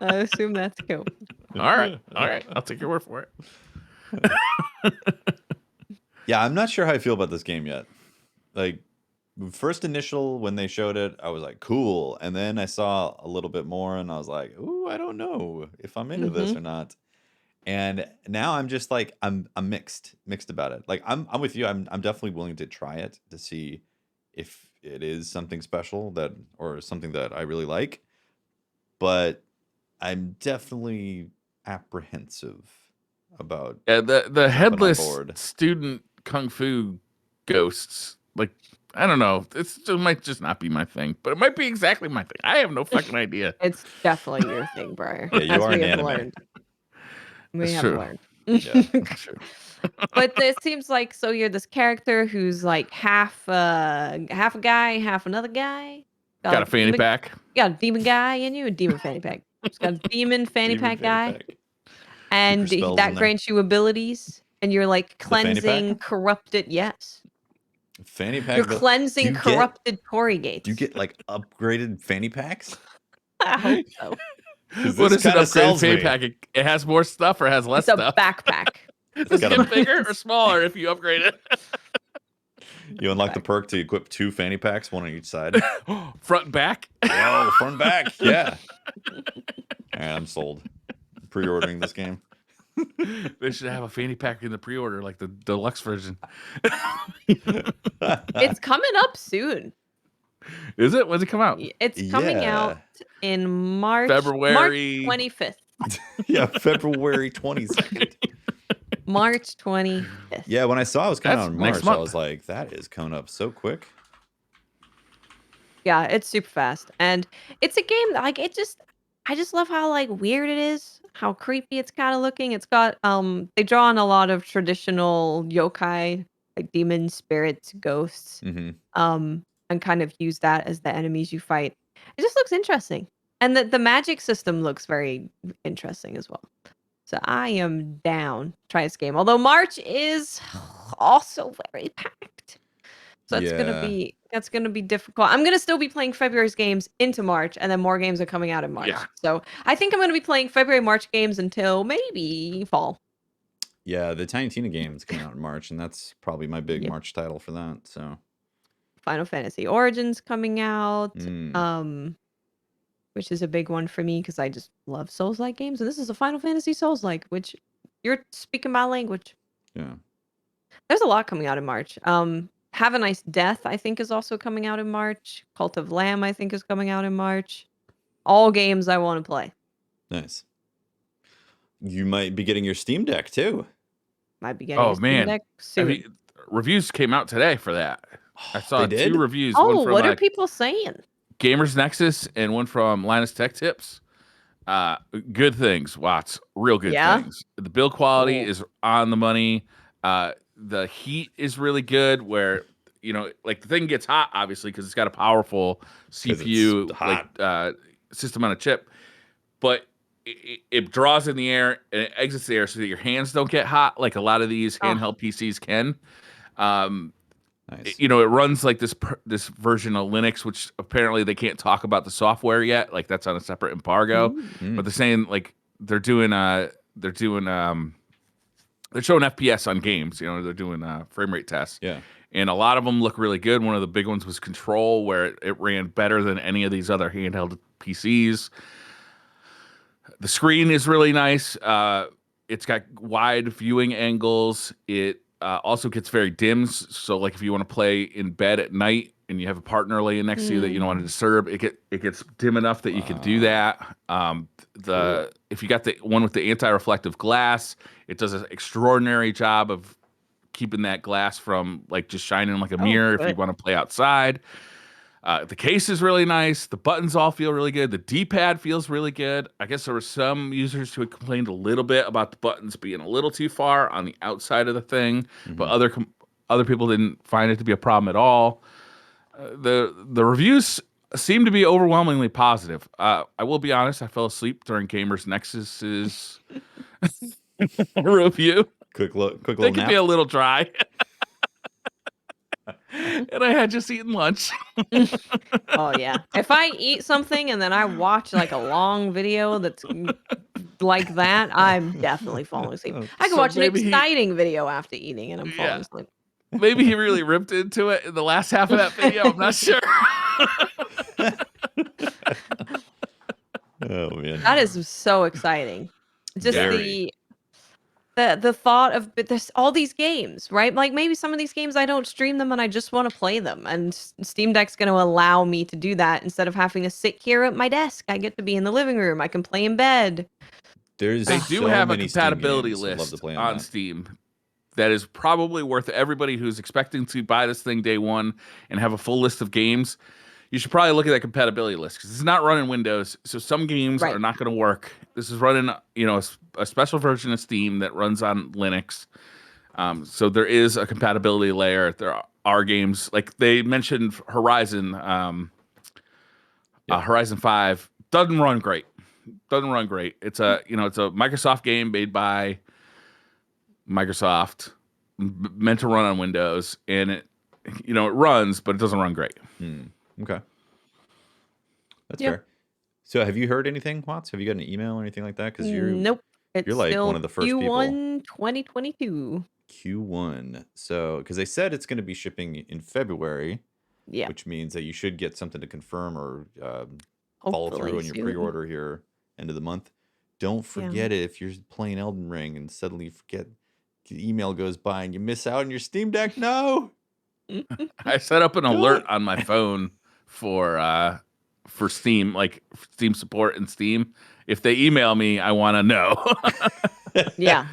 I assume that's cool. All right, I'll take your word for it. Yeah, I'm not sure how I feel about this game yet. Like, first initial when they showed it, I was like, cool. And then I saw a little bit more and I was like, ooh, I don't know if I'm into this or not. And now I'm just like, I'm mixed about it. Like I'm with you. I'm definitely willing to try it to see if it is something special or something that I really like. But I'm definitely apprehensive about Yeah, the jumping on headless board. student kung fu ghosts. Like, I don't know. It might just not be my thing, but it might be exactly my thing. I have no fucking idea. It's definitely your thing, Briar. Yeah, you As are we an have anime. learned. We That's have true. learned. Yeah. That's true. But it seems like so you're this character who's like half a guy, half another guy. Got a like, fanny pack. You got a demon guy in you, a demon fanny pack. Just got a demon fanny Demon pack fanny guy, pack. and spells in that there. grants you abilities, and you're like fanny pack? cleansing corrupted. Yes, Fanny pack. you're Do cleansing you get- corrupted Torii gates. Do you get like upgraded fanny packs? I hope so. 'Cause What this is an kinda upgraded sells fanny me. pack? It has more stuff or has less It's a stuff? backpack. Does it got a- get bigger or smaller if you upgrade it? You unlock the perk to equip 2 fanny packs, one on each side. Front and back? Whoa, front and back. Yeah. All right, I'm sold. Pre-ordering this game. They should have a fanny pack in the pre-order, like the deluxe version. It's coming up soon. Is it? When's it come out? It's coming out in March February 25th. Yeah, February 22nd. March 25th. Yeah, when I saw it was coming out in next March, I month. was like, that is coming up so quick. Yeah, it's super fast. And it's a game that, like, I just love how, like, weird it is, how creepy it's kind of looking. It's got they draw on a lot of traditional yokai, like demons, spirits, ghosts, Mm-hmm. and kind of use that as the enemies you fight. It just looks interesting. And the magic system looks very interesting as well. So I am down to try this game. Although March is also very packed. So that's gonna be difficult. I'm gonna still be playing February's games into March, and then more games are coming out in March. Yeah. So I think I'm gonna be playing February, March games until maybe fall. Yeah, the Tiny Tina game is coming out in March, and that's probably my big Yep. March title for that. So Final Fantasy Origins coming out. Mm. Which is a big one for me because I just love Souls-like games, and this is a Final Fantasy Souls-like, which you're speaking my language. Yeah. There's a lot coming out in March. Have a Nice Death, I think, is also coming out in March. Cult of Lamb, I think, is coming out in March. All games I want to play. Nice. You might be getting your Steam Deck too. Might be getting a Steam man. Deck soon. Reviews came out today for that. I saw They did? 2 reviews. Oh, one from, what are people saying? Gamers Nexus and one from Linus Tech Tips. Good things, Watts. Real good things. The build quality is on the money. The heat is really good. Where like the thing gets hot, obviously, because it's got a powerful CPU system on a chip, but it draws in the air and it exits the air so that your hands don't get hot, like a lot of these handheld PCs can. Nice. It runs like this version of Linux, which apparently they can't talk about the software yet. Like that's on a separate embargo. But they're saying like they're showing FPS on games. They're doing frame rate tests. Yeah. And a lot of them look really good. One of the big ones was Control, where it ran better than any of these other handheld PCs. The screen is really nice. It's got wide viewing angles. It also gets very dim. So like if you want to play in bed at night and you have a partner laying next to you that you don't want to disturb, it gets dim enough that you can do that. If you got the one with the anti-reflective glass, it does an extraordinary job of keeping that glass from like just shining like a mirror if you want to play outside. The case is really nice. The buttons all feel really good. The D-pad feels really good. I guess there were some users who had complained a little bit about the buttons being a little too far on the outside of the thing, but other people didn't find it to be a problem at all. The reviews seem to be overwhelmingly positive. I will be honest, I fell asleep during Gamers Nexus's review. Quick little They could nap. be a little dry. And I had just eaten lunch. Oh yeah. If I eat something and then I watch like a long video that's like that, I'm definitely falling asleep. I can watch an exciting video after eating and I'm falling asleep. Maybe he really ripped into it in the last half of that video. I'm not sure. Oh man. That is so exciting. Just the thought of this, all these games, right? Like maybe some of these games I don't stream them and I just want to play them, and Steam Deck's going to allow me to do that instead of having to sit here at my desk. I get to be in the living room. I can play in bed. They do have a compatibility list on Steam that is probably worth everybody who's expecting to buy this thing day one and have a full list of games. You should probably look at that compatibility list because it's not running Windows, so some games are not going to work. This is running, a special version of Steam that runs on Linux. So there is a compatibility layer. There are games like they mentioned Horizon. Horizon 5 doesn't run great. It's a Microsoft game made by Microsoft, meant to run on Windows, and it runs, but it doesn't run great. Okay. That's fair. So have you heard anything, Watts? Have you got an email or anything like that? Because Nope. You're like one of the first people. Q1 2022. Q1. So, because they said it's going to be shipping in February. Yeah. Which means that you should get something to confirm or follow through on your pre-order here end of the month. don't forget it if you're playing Elden Ring and suddenly you forget the email goes by and you miss out on your Steam Deck. No. I set up an Do alert it. on my phone for Steam, like Steam support and Steam. If they email me, I want to know. Yeah.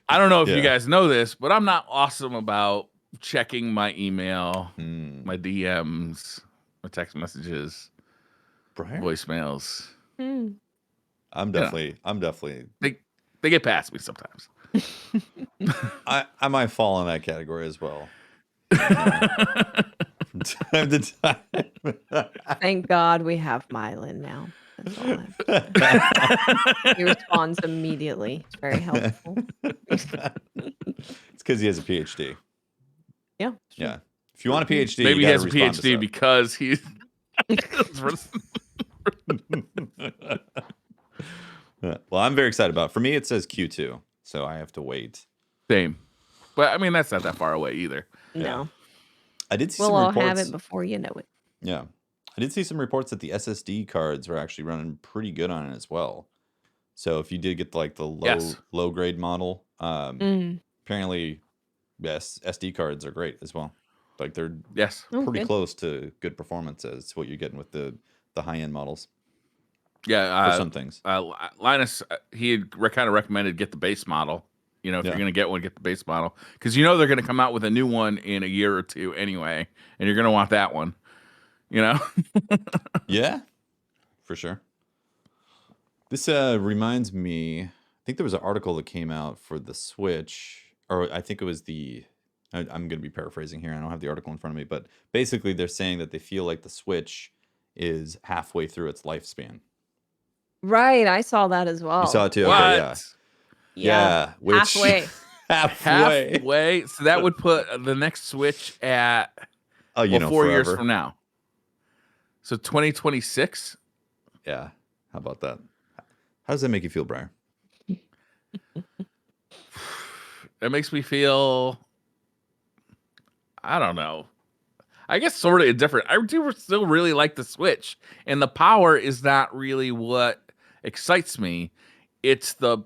I don't know if you Yeah. guys know this, but I'm not awesome about checking my email, my Hmm. DMs, my text messages, Briar? voicemails. Hmm. I'm know. definitely They get past me sometimes. I might fall in that category as well. From time to time. Thank God we have Mylan now. That's all I have to say. He responds immediately. It's very helpful. It's because he has a PhD. Yeah. Yeah. If you want a PhD, Maybe you he got has to a respond to PhD stuff. because he's. Well, I'm very excited about it. For me, it says Q2, so I have to wait. Same. But I mean, that's not that far away either. No. Yeah. I did see We'll some all reports. have it before you know it. Yeah. I did see some reports that the SSD cards were actually running pretty good on it as well. So if you did get like the low grade model, apparently yes, SD cards are great as well. Like they're pretty close to good performance as what you're getting with the high end models. Yeah, for some things. Linus, he had kind of recommended get the base model. You know, if you're going to get one, get the base model. Because you know they're going to come out with a new one in a year or two anyway. And you're going to want that one. You know? Yeah, for sure. This reminds me, I think there was an article that came out for the Switch, or I think it was I'm going to be paraphrasing here. I don't have the article in front of me, but basically they're saying that they feel like the Switch is halfway through its lifespan. Right, I saw that as well. You saw it too? What? Okay, yeah. Yeah, which halfway. halfway. So that would put the next Switch at 4 years forever. from now. So 2026. Yeah. How about that? How does that make you feel, Briar? It makes me feel, I don't know. I guess sort of indifferent. I do still really like the Switch, and the power is not really what excites me. It's the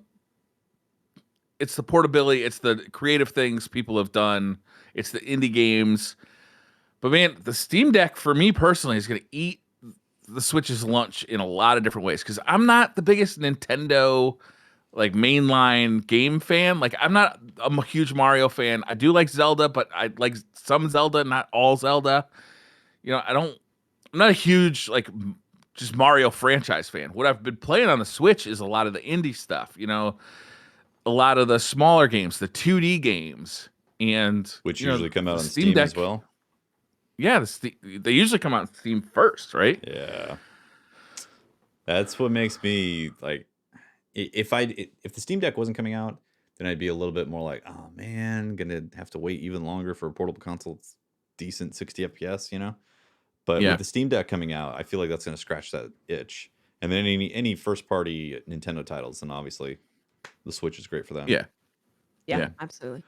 portability, it's the creative things people have done, it's the indie games. But man, the Steam Deck for me personally is going to eat the Switch's lunch in a lot of different ways because I'm not the biggest Nintendo like mainline game fan. Like I'm a huge Mario fan. I do like Zelda, but I like some Zelda, not all Zelda. You know, I'm not a huge like just Mario franchise fan. What I've been playing on the Switch is a lot of the indie stuff, you know, a lot of the smaller games, the 2D games, and which usually come out on Steam Steam Deck as well. Yeah, they usually come out on Steam first, right? Yeah. That's what makes me like if the Steam Deck wasn't coming out, then I'd be a little bit more like, oh man, gonna have to wait even longer for a portable console. It's decent 60 FPS, you know. But with the Steam Deck coming out, I feel like that's gonna scratch that itch. And then any first party Nintendo titles, then obviously the Switch is great for them. Yeah, absolutely.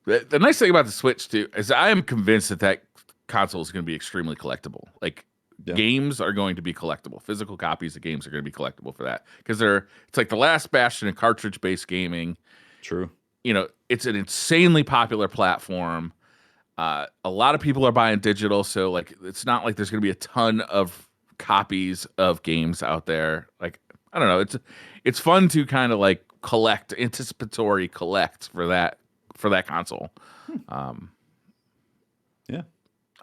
The nice thing about the Switch too is I am convinced that console is going to be extremely collectible. Like games are going to be collectible. Physical copies of games are going to be collectible for that because it's like the last bastion of cartridge-based gaming. True. You know, it's an insanely popular platform. A lot of people are buying digital, so like it's not like there's going to be a ton of copies of games out there. Like I don't know, it's fun to kind of like anticipatory collect for that console. Yeah.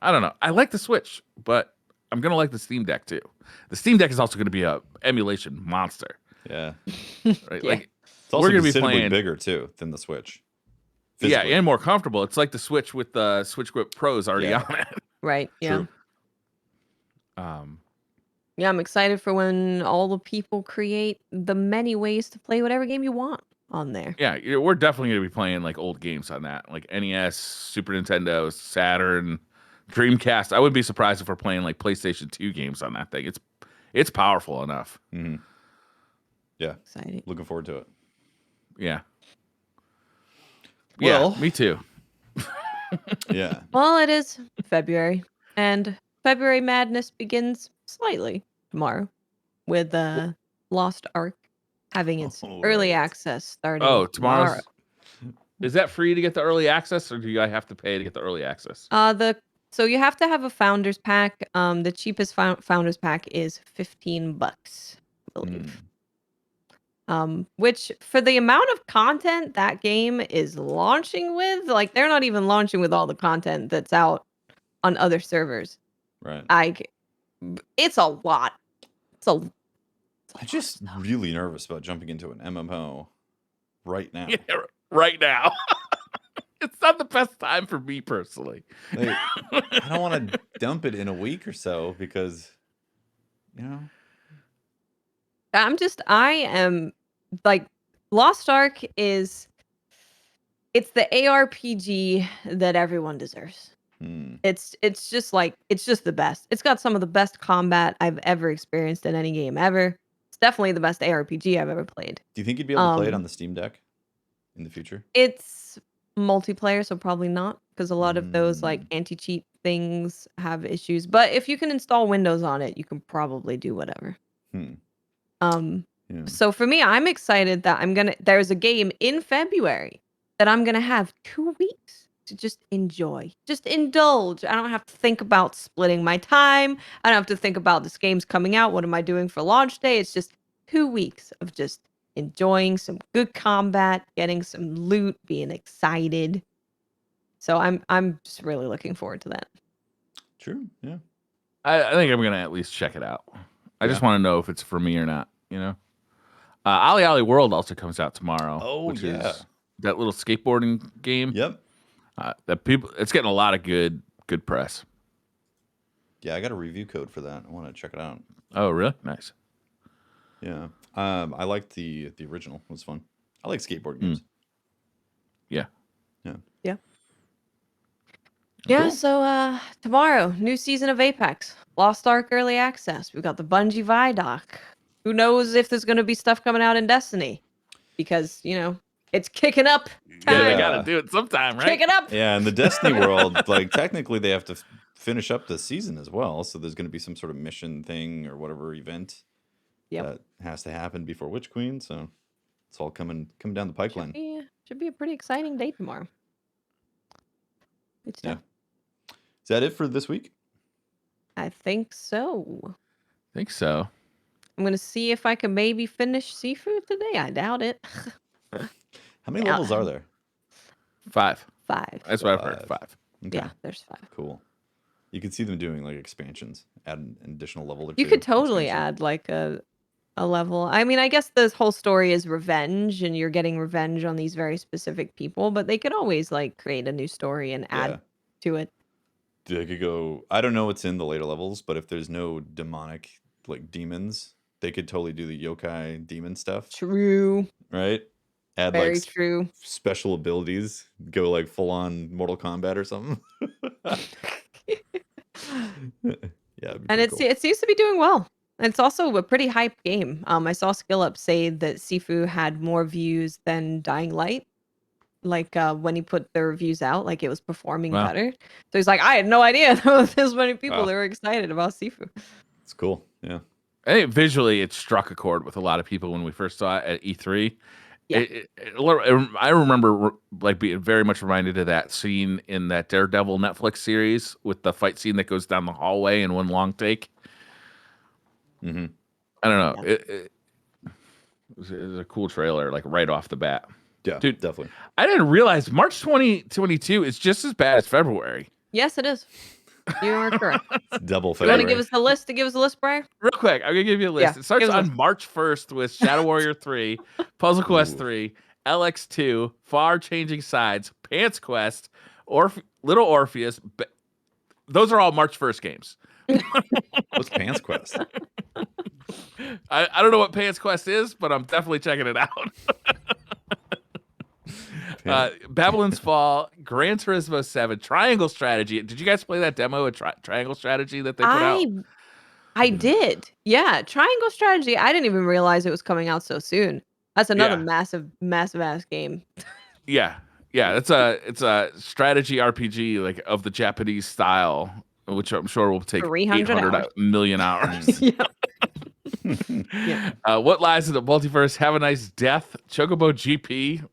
I don't know. I like the Switch, but I'm going to like the Steam Deck too. The Steam Deck is also going to be a emulation monster. Yeah. Right? Like it's also considerably bigger too than the Switch. Physically. Yeah, and more comfortable. It's like the Switch with the Switch Grip Pros already on it. Right. Yeah. True. Yeah, I'm excited for when all the people create the many ways to play whatever game you want on there. Yeah, we're definitely going to be playing like old games on that, like NES, Super Nintendo, Saturn, Dreamcast. I wouldn't be surprised if we're playing like PlayStation 2 games on that thing. It's powerful enough. Mm-hmm. Yeah, exciting. Looking forward to it. Yeah. Well, yeah, me too. Yeah. Well, it is February, and February madness begins slightly tomorrow with Lost Ark having its Oh, early right. access starting Oh, tomorrow. Is that free to get the early access, or do I have to pay to get the early access? So you have to have a founders pack. The cheapest founders pack is $15, I believe. Which for the amount of content that game is launching with, like they're not even launching with all the content that's out on other servers. Right. It's a lot. I'm just really nervous about jumping into an MMO right now. Yeah, right now. It's not the best time for me personally. Like, I don't want to dump it in a week or so because, you know. I am like Lost Ark it's the ARPG that everyone deserves. It's just the best. It's got some of the best combat I've ever experienced in any game ever. It's definitely the best ARPG I've ever played. Do you think you'd be able to play it on the Steam Deck in the future? It's multiplayer, so probably not, because a lot of those like anti-cheat things have issues. But if you can install Windows on it, you can probably do whatever. So for me, I'm excited that there's a game in February that I'm gonna have 2 weeks to just enjoy, just indulge. I don't have to think about splitting my time. I don't have to think about this game's coming out. What am I doing for launch day? It's just 2 weeks of just enjoying some good combat, getting some loot, being excited. So I'm just really looking forward to that. True. Yeah. I think I'm gonna at least check it out. I just want to know if it's for me or not. You know, Ollie Ollie World also comes out tomorrow. Which is that little skateboarding game. Yep. It's getting a lot of good press. Yeah, I got a review code for that. I want to check it out. Oh, really? Nice. Yeah. I liked the original. It was fun. I like skateboard games. Yeah. Yeah. Yeah. Yeah, Cool. so tomorrow, new season of Apex. Lost Ark early access. We've got the Bungie Vidoc. Who knows if there's going to be stuff coming out in Destiny? Because, it's kicking up. Yeah, they got to do it sometime, right? Kick it up. Yeah, in the Destiny world, like technically they have to finish up the season as well. So there's going to be some sort of mission thing or whatever event that has to happen before Witch Queen. So it's all coming down the pipeline. Should be a pretty exciting day tomorrow. Good stuff. Yeah. Is that it for this week? I think so. I think so. I'm gonna see if I can maybe finish Sifu today. I doubt it. How many levels are there? 5. 5. That's what I've heard. 5. Okay. Yeah, there's 5. Cool. You can see them doing like expansions, add an additional level or two. You could totally add like a level. I mean, I guess this whole story is revenge, and you're getting revenge on these very specific people, but they could always like create a new story and add to it. They could go. I don't know what's in the later levels, but if there's no demonic like demons, they could totally do the yokai demon stuff. True. Right? Add Very like true. Special abilities. Go like full on Mortal Kombat or something. Yeah. And it seems to be doing well. And it's also a pretty hype game. I saw SkillUp say that Sifu had more views than Dying Light. Like when he put the reviews out, like it was performing better. So he's like, I had no idea there was this many people that were excited about Sifu. It's cool. Yeah. I think visually it struck a chord with a lot of people when we first saw it at E3. Yeah. I remember like being very much reminded of that scene in that Daredevil Netflix series with the fight scene that goes down the hallway in one long take. Mm-hmm. I don't know. Yeah. It was a cool trailer, like right off the bat. Yeah, dude, definitely. I didn't realize March 2022 is just as bad as February. Yes, it is. You are correct. Double You February. want to give us a list? Give us a list, Brian? Real quick, I'm gonna give you a list. Yeah, It starts on March 1st with Shadow Warrior 3, Puzzle Quest 3, LX2, Far Changing Sides, Pants Quest, Little Orpheus. Those are all March 1st games. What's Pants Quest? I don't know what Pants Quest is, but I'm definitely checking it out. Babylon's Fall, Gran Turismo 7, Triangle Strategy. Did you guys play that demo of Triangle Strategy that they put out? I did. Yeah, Triangle Strategy. I didn't even realize it was coming out so soon. That's another massive ass game. Yeah. It's a strategy RPG like of the Japanese style, which I'm sure will take 800 million hours. Yeah. Yeah. What lies in the multiverse? Have a nice death. Chocobo GP.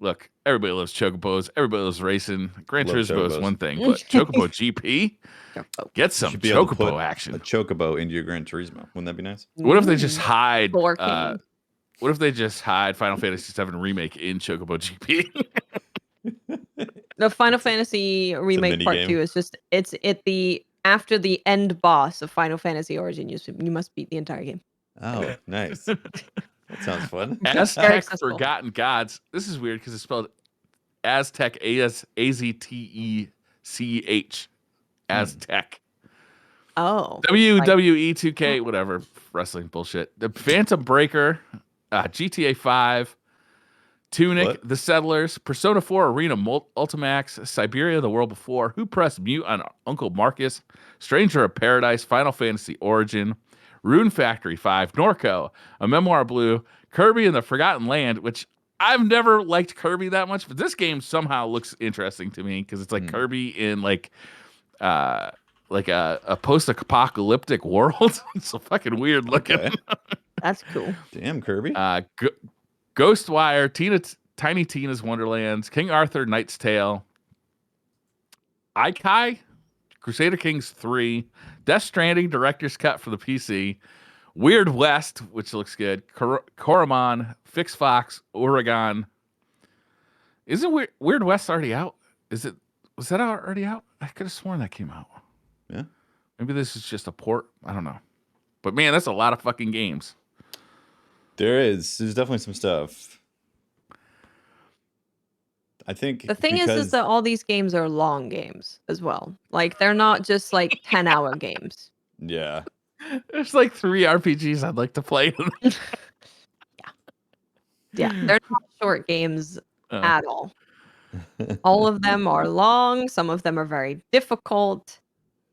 Look, everybody loves chocobos. Everybody loves racing. Gran Love Turismo is chocobos. one thing, but Chocobo GP, get You some should be able to put chocobo a action. chocobo into your Gran Turismo. Wouldn't that be nice? What if they just Ooh, hide? Borking. What if they just hide Final Fantasy VII Remake in Chocobo GP? The Final Fantasy Remake mini Part game. 2 is just it's at the after the end boss of Final Fantasy Origin. You must beat the entire game. Oh, nice. That sounds fun. Very Aztec accessible. Forgotten Gods. This is weird because it's spelled Aztec, Aztech. Aztec. Oh. WWE 2K, whatever. Wrestling bullshit. The Phantom Breaker, GTA 5, Tunic, What? The Settlers, Persona 4 Arena Ultimax, Siberia the World Before, Who Pressed Mute on Uncle Marcus, Stranger of Paradise, Final Fantasy Origin, Rune Factory 5, Norco, A Memoir Blue, Kirby and the Forgotten Land, which I've never liked Kirby that much, but this game somehow looks interesting to me because it's like Kirby in like a post-apocalyptic world. It's so fucking weird looking. Okay. That's cool. Damn, Kirby. Ghostwire, Tiny Tina's Wonderlands, King Arthur, Knight's Tale, Ikai, Crusader Kings 3, Death Stranding, Director's Cut for the PC, Weird West, which looks good, Koromon, Fix Fox, Oregon. Isn't Weird West already out? Was that already out? I could have sworn that came out. Yeah. Maybe this is just a port. I don't know. But man, that's a lot of fucking games. There's definitely some stuff. I think The thing is that all these games are long games as well. Like they're not just like 10-hour games. Yeah. There's like 3 RPGs I'd like to play. Yeah, they're not short games Oh. at all. All of them are long. Some of them are very difficult.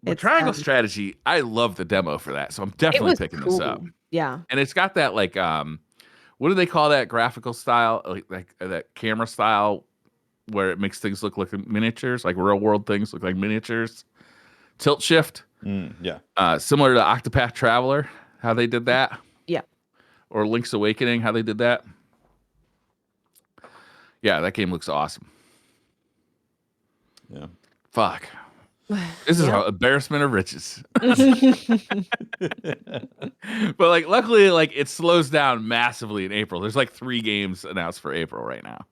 But Triangle Strategy, I love the demo for that, so I'm definitely picking this up. Yeah, and it's got that like what do they call that graphical style, like that camera style, where it makes things look like miniatures, like real world things look like miniatures. Tilt shift, yeah. Similar to Octopath Traveler, how they did that. Yeah. Or Link's Awakening, how they did that. Yeah, that game looks awesome. Yeah. Fuck. This is an embarrassment of riches. But like, luckily, like it slows down massively in April. There's like 3 games announced for April right now.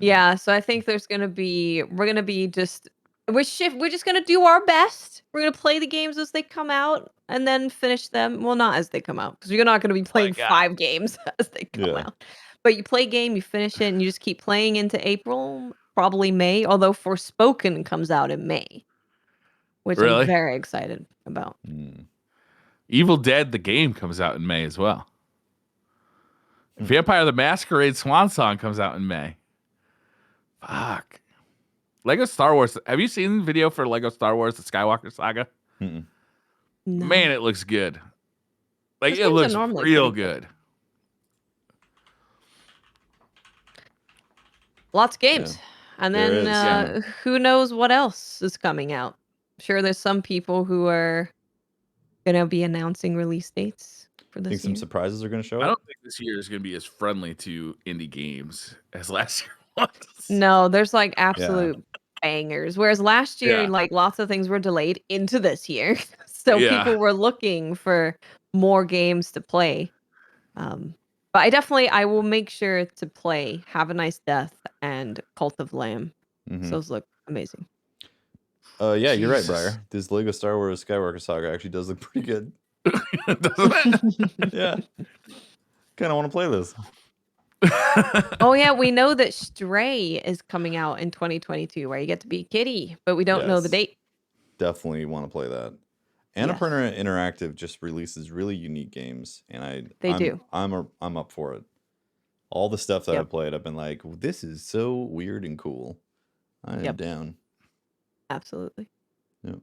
Yeah, so I think we're just gonna be we're just gonna do our best. We're gonna play the games as they come out and then finish them. Well, not as they come out, because you're not gonna be playing 5 games as they come out. But you play a game, you finish it, and you just keep playing into April, probably May. Although Forspoken comes out in May, which Really? I'm very excited about. Evil Dead, the game, comes out in May as well. Vampire the Masquerade Swan Song comes out in May. Fuck. Lego Star Wars. Have you seen the video for Lego Star Wars, the Skywalker Saga? No. Man, it looks good. Like, Those it games are looks normally real pretty good. Lots of games. Yeah. And There then is, who knows what else is coming out. I'm sure there's some people who are gonna be announcing release dates for this Think some year. surprises are going to show I up? don't think this year is going to be as friendly to indie games as last year was. No, there's like absolute bangers. Whereas last year, Yeah. like lots of things were delayed into this year. So people were looking for more games to play. But I will make sure to play Have a Nice Death and Cult of Lamb. So those look amazing. Yeah, you're right, Jesus. Briar. This Lego Star Wars Skywalker Saga actually does look pretty good. Doesn't it? Yeah. Kind of want to play this. Oh yeah, we know that Stray is coming out in 2022, where you get to be a kitty, but we don't know the Yes. date. Definitely want to play that. Annapurna Interactive just releases really unique games, and I'm up for it. All the stuff that I've played, I've been like, this is so weird and cool. I am down. Absolutely. Yeah.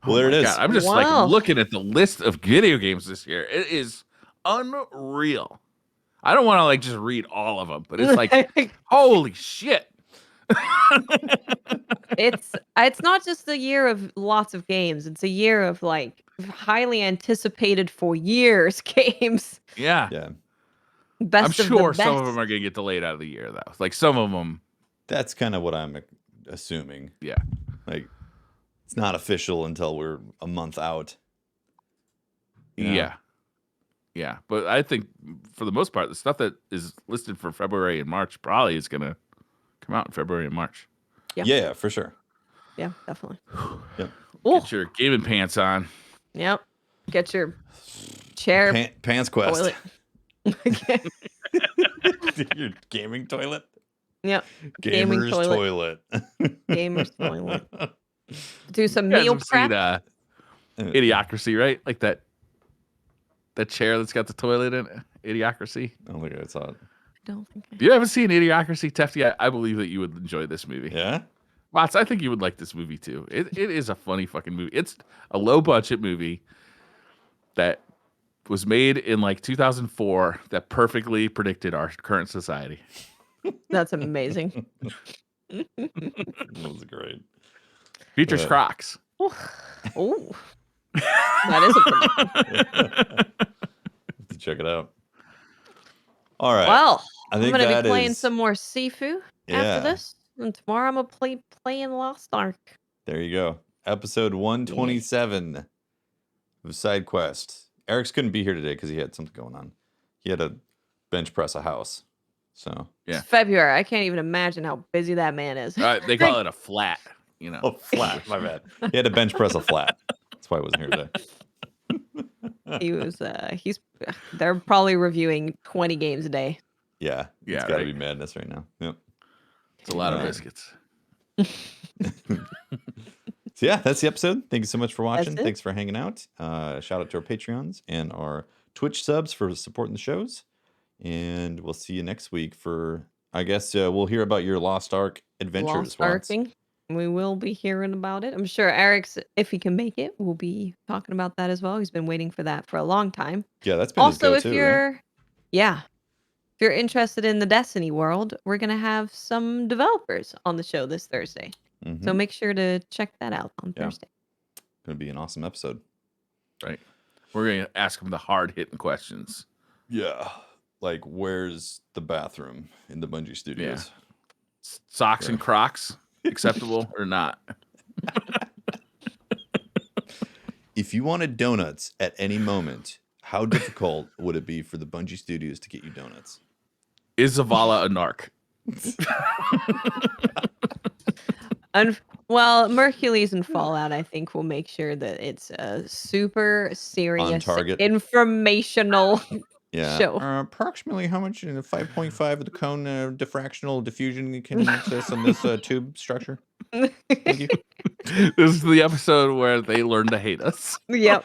Well, there it is. God, I'm just like looking at the list of video games this year. It is unreal. I don't want to like just read all of them, but it's like, holy shit. It's not just a year of lots of games. It's a year of like highly anticipated for years games. Yeah. Yeah. Best I'm of the sure some of best. them are going to get delayed out of the year, though. Like some of them. That's kind of what I'm assuming. Yeah. Like, it's not official until we're a month out. You know? Yeah. Yeah. But I think for the most part, the stuff that is listed for February and March probably is going to come out in February and March. Yeah. Yeah, for sure. Yeah, definitely. Yep. Get your gaming pants on. Yep. Get your chair Pants Quest. toilet. Your gaming toilet? Yep. Gamer's Gaming toilet. Gamer's toilet. Do some You guys meal have prep. seen, Idiocracy, right? Like that chair that's got the toilet in it. Idiocracy. I don't think I saw it. I don't think You haven't seen Idiocracy, Tefty? I believe that you would enjoy this movie. Yeah? Watts, I think you would like this movie too. It is a funny fucking movie. It's a low budget movie that was made in like 2004 that perfectly predicted our current society. That's amazing. That was great. Features Crocs. Oh. That is a To check it out. All right. Well, I I'm think going to that be playing is- some more Sifu after this. And tomorrow I'm going to playing Lost Ark. There you go. Episode 127 of SideQuest. Eric's couldn't be here today because he had something going on. He had to bench press a house. So Yeah. It's February. I can't even imagine how busy that man is. They call it a flat, you know. Oh, flat. My bad. He had to bench press a flat. That's why I wasn't here today. He was they're probably reviewing 20 games a day. Yeah. Yeah, It's got to right. be madness right now. Yep. It's a lot of Right. biscuits. So yeah, that's the episode. Thank you so much for watching. That's it. Thanks for hanging out. Shout out to our Patreons and our Twitch subs for supporting the shows. And we'll see you next week for, I guess, we'll hear about your Lost Ark adventures. Lost Watts. Arking. We will be hearing about it. I'm sure Eric's, if he can make it, will be talking about that as well. He's been waiting for that for a long time. Yeah, that's been Also, his if go-to, you're, if you're interested in the Destiny world, we're gonna have some developers on the show this Thursday. right? So make sure to check that out on Yeah. Thursday. Going to be an awesome episode. Right. We're going to ask them the hard hitting questions. Yeah. Like, where's the bathroom in the Bungie studios? Socks Yeah. and Crocs, acceptable or not? If you wanted donuts at any moment, how difficult would it be for the Bungie studios to get you donuts? Is Zavala a narc? Well, Mercules and Fallout, I think, will make sure that it's a super serious, target. informational Yeah. show. Approximately how much in the 5.5 of the cone diffractional diffusion can you access on this tube structure? Thank you. This is the episode where they learn to hate us. Yep.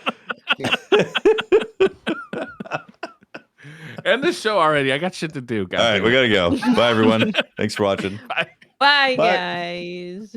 End this show already. I got shit to do, guys. All right, we got to go. Bye, everyone. Thanks for watching. Bye. Bye, Bye. guys.